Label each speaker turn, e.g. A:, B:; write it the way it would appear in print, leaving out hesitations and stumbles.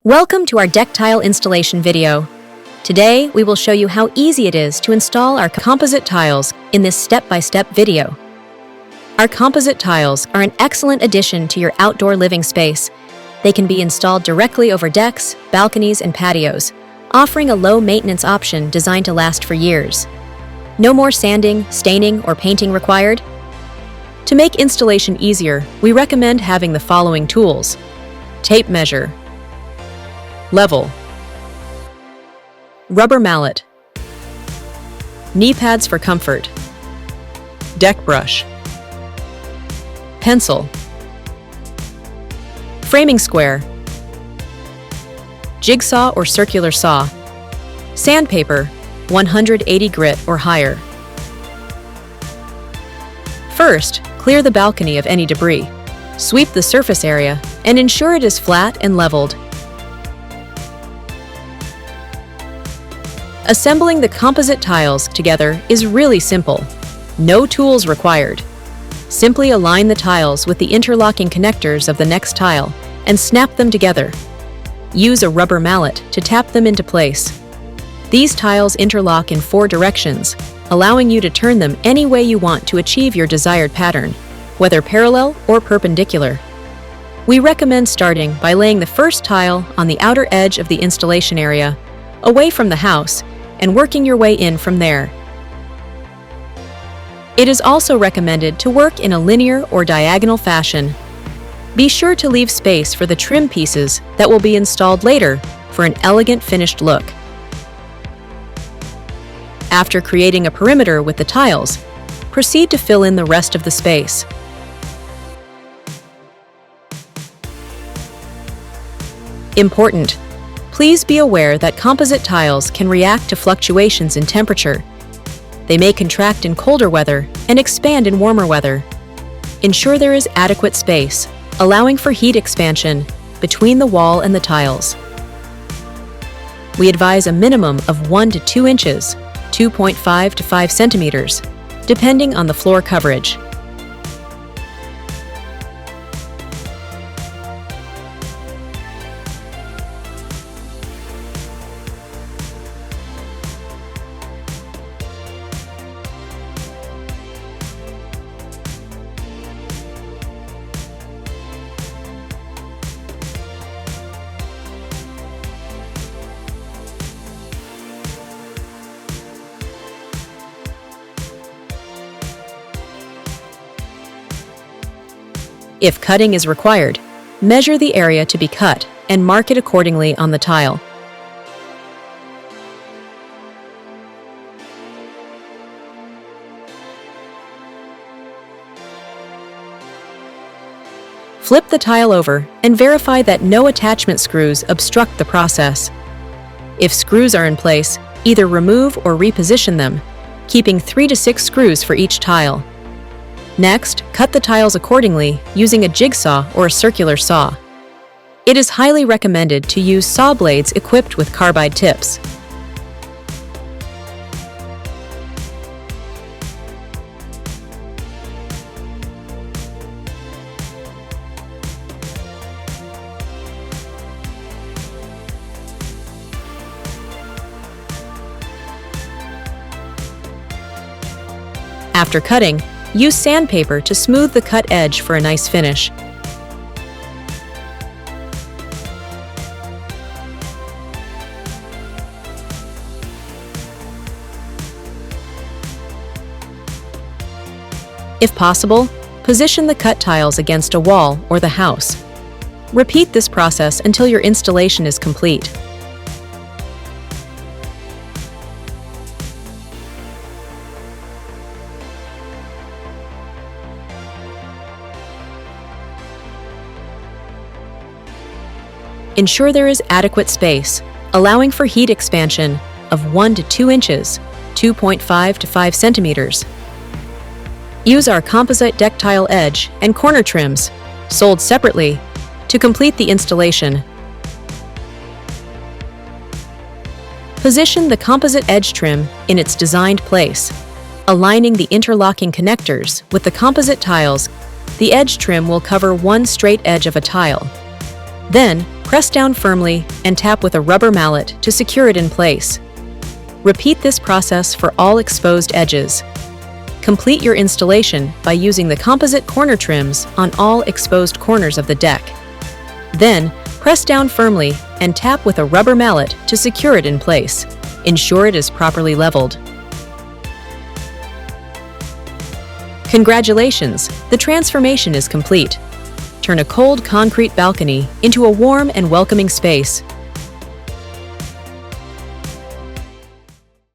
A: Welcome to our deck tile installation video. Today, we will show you how easy it is to install our composite tiles in this step-by-step video. Our composite tiles are an excellent addition to your outdoor living space. They can be installed directly over decks, balconies, and patios, offering a low-maintenance option designed to last for years. No more sanding, staining, or painting required. To make installation easier, we recommend having the following tools: tape measure, level, rubber mallet, knee pads for comfort, deck brush, pencil, framing square, jigsaw or circular saw, sandpaper, 180 grit or higher. First, clear the balcony of any debris. Sweep the surface area and ensure it is flat and leveled. Assembling the composite tiles together is really simple. No tools required. Simply align the tiles with the interlocking connectors of the next tile and snap them together. Use a rubber mallet to tap them into place. These tiles interlock in 4 directions, allowing you to turn them any way you want to achieve your desired pattern, whether parallel or perpendicular. We recommend starting by laying the first tile on the outer edge of the installation area, away from the house, and working your way in from there. It is also recommended to work in a linear or diagonal fashion. Be sure to leave space for the trim pieces that will be installed later for an elegant finished look. After creating a perimeter with the tiles, proceed to fill in the rest of the space. Important: please be aware that composite tiles can react to fluctuations in temperature. They may contract in colder weather and expand in warmer weather. Ensure there is adequate space, allowing for heat expansion between the wall and the tiles. We advise a minimum of 1 to 2 inches, 2.5 to 5 centimeters, depending on the floor coverage. If cutting is required, measure the area to be cut and mark it accordingly on the tile. Flip the tile over and verify that no attachment screws obstruct the process. If screws are in place, either remove or reposition them, keeping 3 to 6 screws for each tile. Next, cut the tiles accordingly using a jigsaw or a circular saw. It is highly recommended to use saw blades equipped with carbide tips. After cutting, use sandpaper to smooth the cut edge for a nice finish. If possible, position the cut tiles against a wall or the house. Repeat this process until your installation is complete. Ensure there is adequate space, allowing for heat expansion of 1 to 2 inches, 2.5 to 5 centimeters. Use our composite deck tile edge and corner trims, sold separately, to complete the installation. Position the composite edge trim in its designed place. Aligning the interlocking connectors with the composite tiles, the edge trim will cover one straight edge of a tile. Then, Press down firmly and tap with a rubber mallet to secure it in place. Repeat this process for all exposed edges. Complete your installation by using the composite corner trims on all exposed corners of the deck. Then, press down firmly and tap with a rubber mallet to secure it in place. Ensure it is properly leveled. Congratulations! The transformation is complete. Turn a cold concrete balcony into a warm and welcoming space